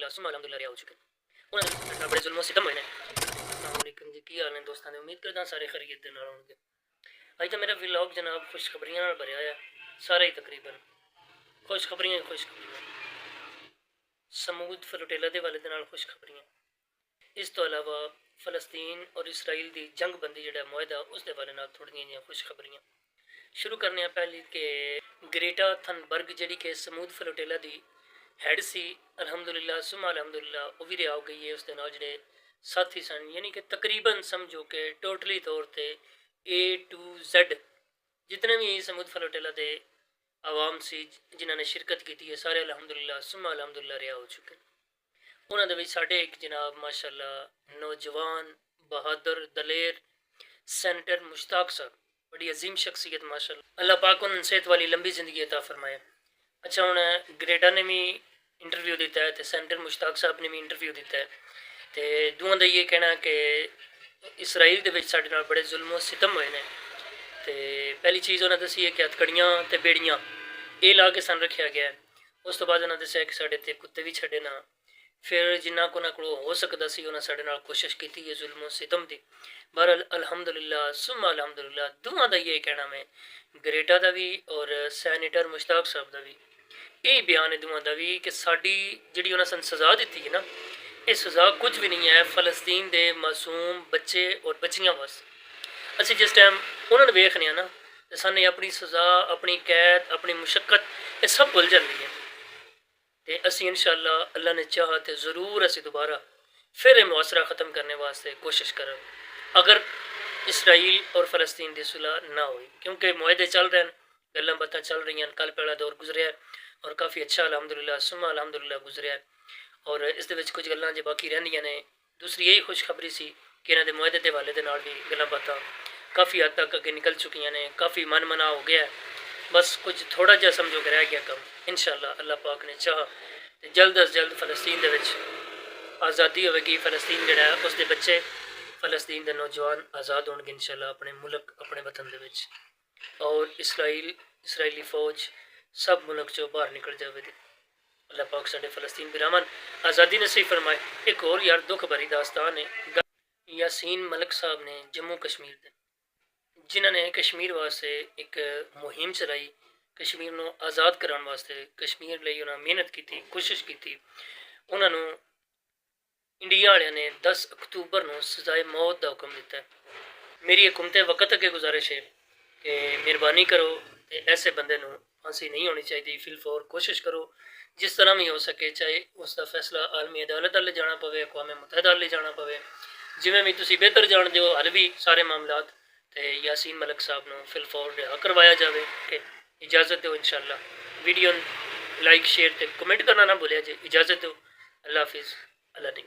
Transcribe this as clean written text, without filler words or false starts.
अलहमदुलिल्लाह सुम्मा अलहमदुलिल्लाह रिहा हो चुके उन्होंने बड़े जुल्मों सितम होए ने। अस्सलाम वालेकुम जी, की हाल ने दोस्तों ने, उम्मीद करदा सारे खैरियत दे नाल होणगे। अज तो मेरा व्लॉग जनाब खुशखबरियां नाल भरिया है, सारा ही तकरीबन खुशखबरियां समूद फलोटेला के वाले नाल खुशखबरियां। इस तो अलावा फलस्तीन और इसराइल की जंगबंदी जिहड़ा मुआहदा उसके वाले नाल थोड़ियां जिहियां खुशखबरियां। शुरू करने पहली कि ग्रेटा थनबर्ग जिहड़ी कि समूद फलोटेला की हैड सी, अलहमदुलिल्लाह सुम्मा अलहमदुलिल्लाह वो भी रिहा हो गई है। उसके नाल जिहड़े साथी सन, यानी कि तकरीबन समझो कि टोटली तौर पर A to Z जितने भी समूद फलोटेला के आवाम सी जिन्होंने शिरकत की है, सारे अलहमदुलिल्लाह सुम्मा अलहमदुलिल्लाह रिहा हो चुके। उन्होंने भी साढ़े एक जनाब माशाअल्लाह नौजवान बहादुर दलेर सेनेटर मुश्ताक साहब, बड़ी अजीम शख्सियत माशाअल्लाह, अल्लाह पाक उन्होंने सेहत वाली लंबी जिंदगी अता फरमाए। अच्छा हूँ ग्रेटा ने भी इंटरव्यू दिता है तो सेनेटर मुश्ताक साहब ने भी इंटरव्यू दिता है। तो दोवां का ये कहना कि इसराइल के साढ़े नाल बड़े जुल्मो सितम हुए हैं। तो पहली चीज़ उन्हें दसी है कि हथकड़ियाँ तो बेड़ियाँ ये ला के सन रखा गया है। उस तो बाद उन्हें दसिया कि साढ़े ते कुत्ते भी छड़े ना, फिर जिन्ना को उन्होंने हो सकता सी उन्हें साढ़े नाल कोशिश की है जुल्मो सितम की। बहरहाल अलहमदुलिल्लाह सुम्मा अलहमदुलिल्लाह दोवां का ये कहना मैं ग्रेटा का भी और सैनेटर मुश्ताक साहब का भी यही बयान है दोवां का भी कि साड़ी जी उन्हें सन सज़ा दी है ना, ये सज़ा कुछ भी नहीं है फलस्तीन के मासूम बच्चे और बच्चियां वास्ते। असं जिस टाइम उन्होंने वेखने ना तो सानू अपनी सज़ा अपनी कैद अपनी मुशक्कत ये सब भुल जाती है। तो असी इंशाअल्लाह अल्लाह ने चाह तो ज़रूर असी दोबारा फिर ये मुआसरा ख़त्म करने वास्ते कोशिश करें अगर इसराइल और फ़लस्तीन की सुलह ना हुई, क्योंकि मुआहदे चल रहे हैं, गल्लां बातां चल रही हैं। कल पहला दौर गुजरिया और काफ़ी अच्छा अलहमदुलिल्लाह सुम्मा अलहमदुलिल्लाह गुजरिया और इस कुछ गल्लां जो बाकी रहिंदियां ने। दूसरी यही खुशखबरी सी कि इन्होंने मुआहदे के हवाले नाल भी गल्लां बातां काफ़ी हद तक अगे निकल चुकियां ने, काफ़ी मन मना हो गया है। बस कुछ थोड़ा जहा समझो कि रह गया कम। इंशाअल्लाह अल्लाह पाक ने चाह तो जल्द अज जल्द फ़लस्तीन के आज़ादी होगी, फ़लस्तीन जोड़ा उसके बच्चे फ़लस्तीन के नौजवान आज़ाद होंगे इंशाअल्लाह अपने मुल्क अपने वतन के। और इसराइली फौज सब मुल्क चो बाहर निकल जाएगी। अल्लाह पाक साढ़े फ़लस्तीन भी रामन आज़ादी नसीब फरमाए। एक और यार दुख भरी दास्तान है यासीन मलिक साहब ने जम्मू कश्मीर के, जिन्होंने कश्मीर वास्ते एक मुहिम चलाई, कश्मीर को आज़ाद कराने वास्ते कश्मीर लिए उन्होंने मेहनत की कोशिश की। उन्होंने इंडिया वाले ने 10 अक्तूबर को सजाए मौत का हुक्म दिता है। मेरी हुकूमत वक्त अगे गुजारिश है कि मेहरबानी करो तो ऐसे बंदे फांसी नहीं होनी चाहिए। फिलफोर कोशिश करो जिस तरह भी हो सके, चाहे उसका फैसला आलमी अदालत वाले जाना पवे, अक़वाम मुत्तहिदा वाले जाना पवे, जिमें भी तुम बेहतर जानते हो हल भी सारे मामलात। तो यासीन मलिक साहब को फिलफोर रिहा करवाया जाए कि इजाज़त दो। इंशाअल्लाह वीडियो लाइक शेयर तो कमेंट करना ना भूलिया जे। इजाज़त दो, अल्लाह हाफिज़, अल्लाह ने